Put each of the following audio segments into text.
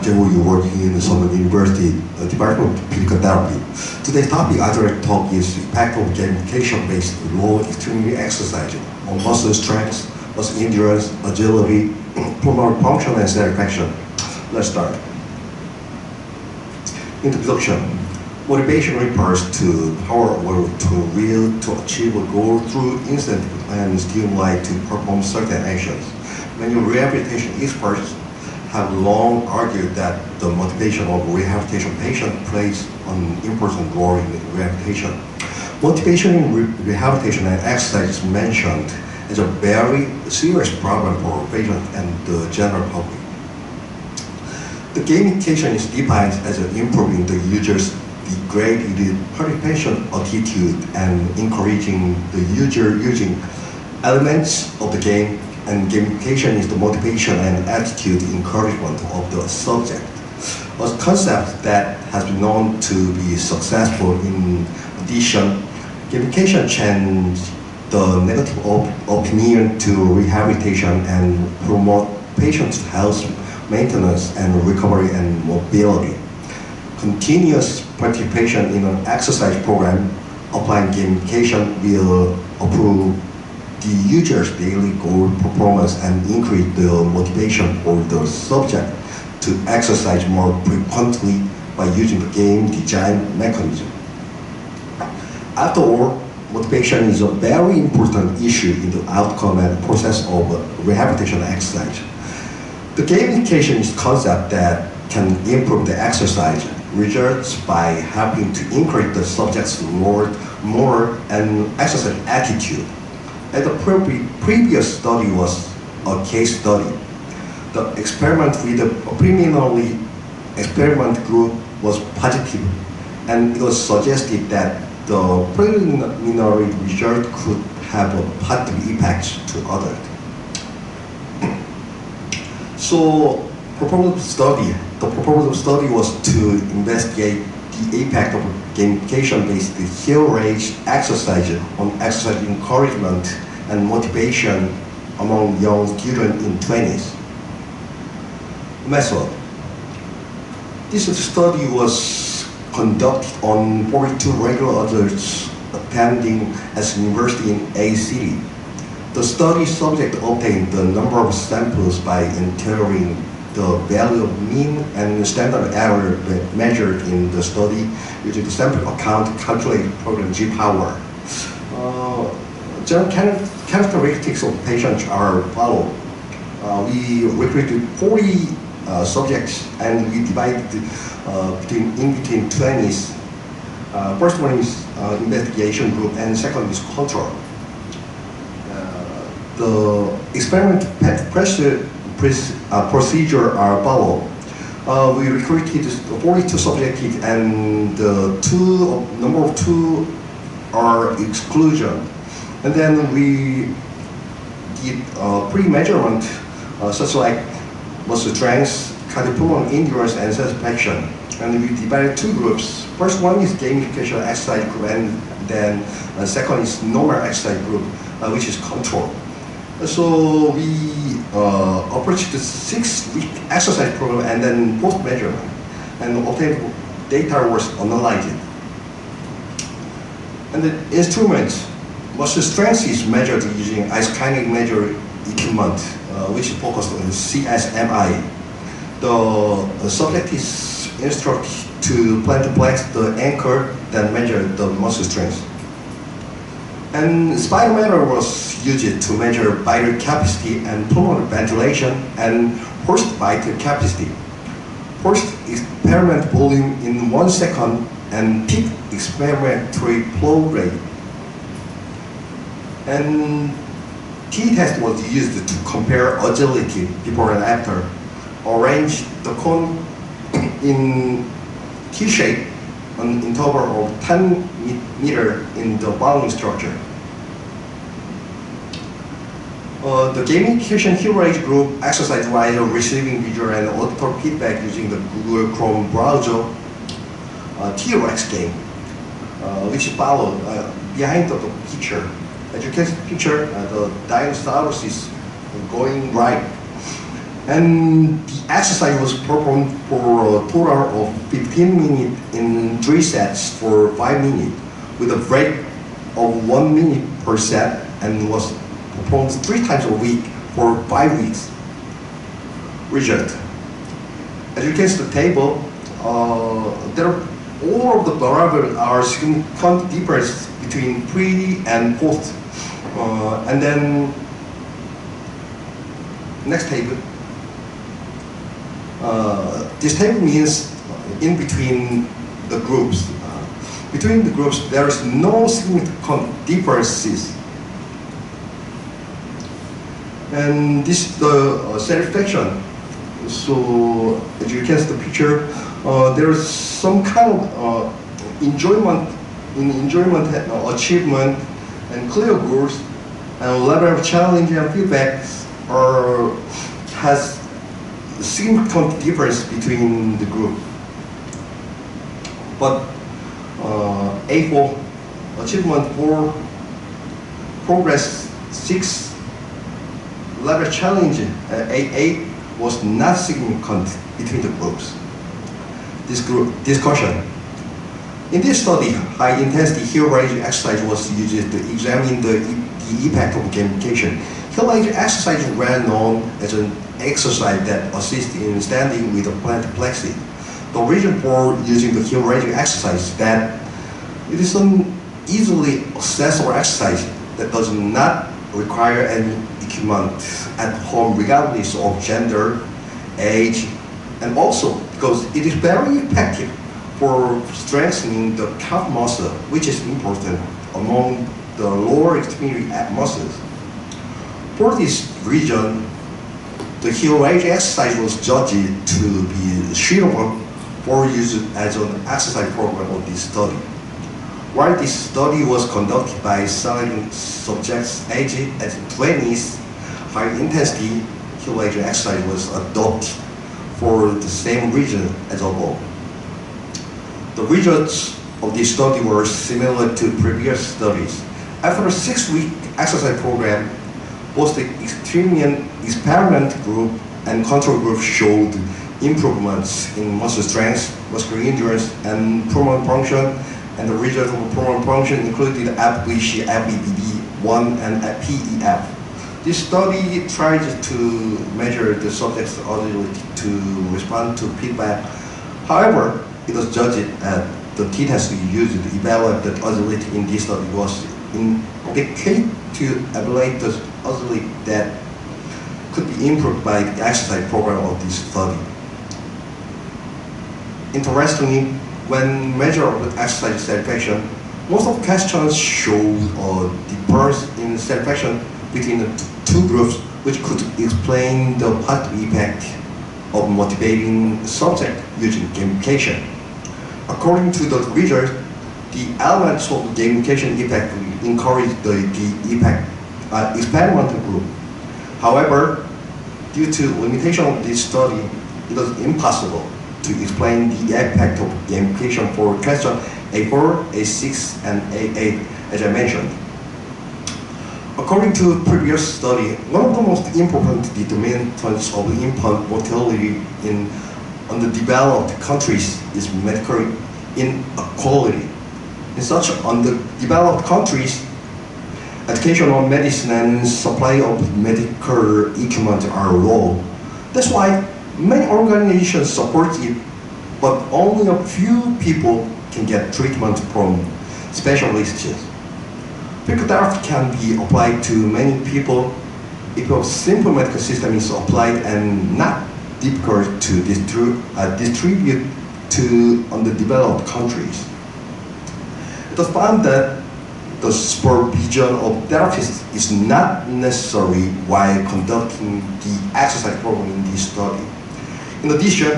Jae-Ho Yu, working in the Southern University Department of Physical Therapy. Today's topic I'd like to talk is the impact of gamification-based low extremity exercise on muscle strength, muscle endurance, agility, pulmonary function, and satisfaction. Let's start. Introduction. Motivation refers to power or to will to achieve a goal through incentive and stimuli to perform certain actions. Many rehabilitation experts have long argued that the motivation of rehabilitation patients plays an important role in rehabilitation. Motivation in rehabilitation and exercise is mentioned as a very serious problem for patients and the general public. The gamification is defined as improving the user's degraded participation attitude and encouraging the user using elements of the game, and gamification is the motivation and attitude encouragement of the subject, a concept that has been known to be successful. In addition, gamification changes the negative opinion to rehabilitation and promote patients' health maintenance and recovery and mobility. Continuous participation in an exercise program applying gamification will improve the user's daily goal performance and increase the motivation for the subject to exercise more frequently by using the game design mechanism. After all, motivation is a very important issue in the outcome and process of rehabilitation exercise. The gamification is a concept that can improve the exercise results by helping to increase the subject's moral and exercise attitude. As the previous study was a case study, the experiment with the preliminary experiment group was positive, and it was suggested that the preliminary result could have a positive impact to others. So, the proposed study was to investigate the impact of gamification-based heel-raise exercise on exercise encouragement and motivation among young students in 20s. Method. This study was conducted on 42 regular adults attending as university in a city. The study subject obtained the number of samples by entering the value of mean and standard error measured in the study using the sample account calculated program G power. General characteristics of patients are followed. We recruited 40 subjects and we divided in between 20s. First one is investigation group and second is control. The experiment procedure are followed. We recruited 42 subjects and number of two are exclusion. And then we did pre-measurement such like muscle strength, cardiopulmonary endurance, and satisfaction. And we divided two groups. First one is gamification exercise group, and then second is normal exercise group, which is control. So we approached the 6-week exercise program and then post-measurement, and obtained data was analyzed. And the instrument, muscle strength is measured using isokinetic measure equipment, which is focused on CSMI. The subject is instructed to plan to flex the ankle, then measure the muscle strength. And spirometer was used to measure vital capacity and pulmonary ventilation and forced vital capacity. Forced experiment volume in 1 second and peak experimentary flow rate. And t-test was used to compare agility before and after. Arrange the cone in T-shape an interval of 10 meters in the following structure. The gamification heel-raise group exercised while receiving visual and auditory feedback using the Google Chrome browser T-Rex game, which followed behind the picture. As you can see the picture, the dinosaurus is going right. And the exercise was performed for a total of 15 minutes in 3 sets for 5 minutes, with a break of 1 minute per set, and was performed 3 times a week for 5 weeks. Result. As you can see the table, all of the variables are significant difference between pre and post. And then next table. This table means in between the groups. Between the groups, there is no significant differences. And this is the satisfaction. So as you can see the picture, there is some kind of enjoyment, achievement, and clear goals, and level of challenge and feedback has significant difference between the group. But A4, achievement 4, progress 6, level challenge A8 was not significant between the groups. This group discussion. In this study, high-intensity heel-raising exercise was used to examine the effect of gamification. Heel-raising exercise is well known as an exercise that assists in standing with a plantar flexi. The reason for using the heel-raising exercise is that it is an easily accessible exercise that does not require any equipment at home regardless of gender, age, and also because it is very effective for strengthening the calf muscle, which is important among the lower extremity muscles. For this reason, the heel-raising exercise was judged to be suitable for use as an exercise program of this study. While this study was conducted by selecting subjects aged at 20s, high-intensity heel-raising exercise was adopted for the same reason as above. The results of this study were similar to previous studies. After a 6-week exercise program, both the experiment group and control group showed improvements in muscle strength, muscular endurance, and pulmonary function, and the result of pulmonary function included FVC, FEBD1, and PEF. This study tried to measure the subject's ability to respond to feedback. However, it was judged that the t-test used to evaluate the ability in this study was inadequate to evaluate the ability that could be improved by the exercise program of this study. Interestingly, when measuring exercise satisfaction, most of the questions showed a difference in satisfaction between the two groups, which could explain the positive effect of motivating the subject using gamification. According to the research, the elements of the gamification effect encourage the experimental group. However, due to limitation of this study, it was impossible to explain the effect of gamification for question A4, A6, and A8, as I mentioned. According to previous study, one of the most important determinants of infant mortality in underdeveloped countries is medical inequality. In such underdeveloped countries, education on medicine and supply of medical equipment are low. That's why many organizations support it, but only a few people can get treatment from specialists. Physical therapy can be applied to many people if a simple medical system is applied and not difficult to distribute to underdeveloped countries. It was found that the supervision of therapists is not necessary while conducting the exercise program in this study. In addition,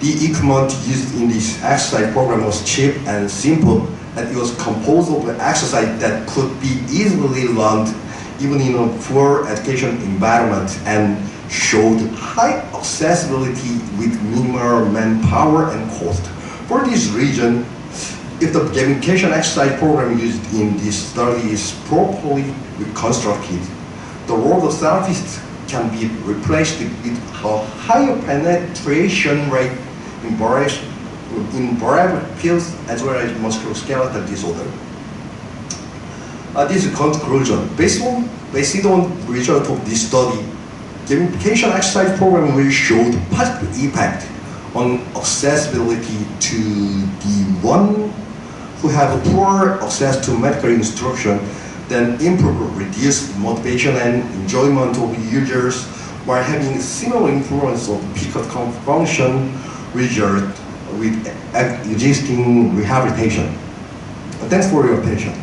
the equipment used in this exercise program was cheap and simple, and it was composed of an exercise that could be easily learned even in a poor education environment and showed high accessibility with minimal manpower and cost. For this reason, if the gamification exercise program used in this study is properly reconstructed, the role of therapists can be replaced with a higher penetration rate in variable fields as well as musculoskeletal disorder. This is conclusion. Based on the result of this study, gamification exercise program will show the positive impact on accessibility to the one who have poor access to medical instruction, then improve or reduce motivation and enjoyment of users while having similar influence of peak function result with existing rehabilitation. Thanks for your attention.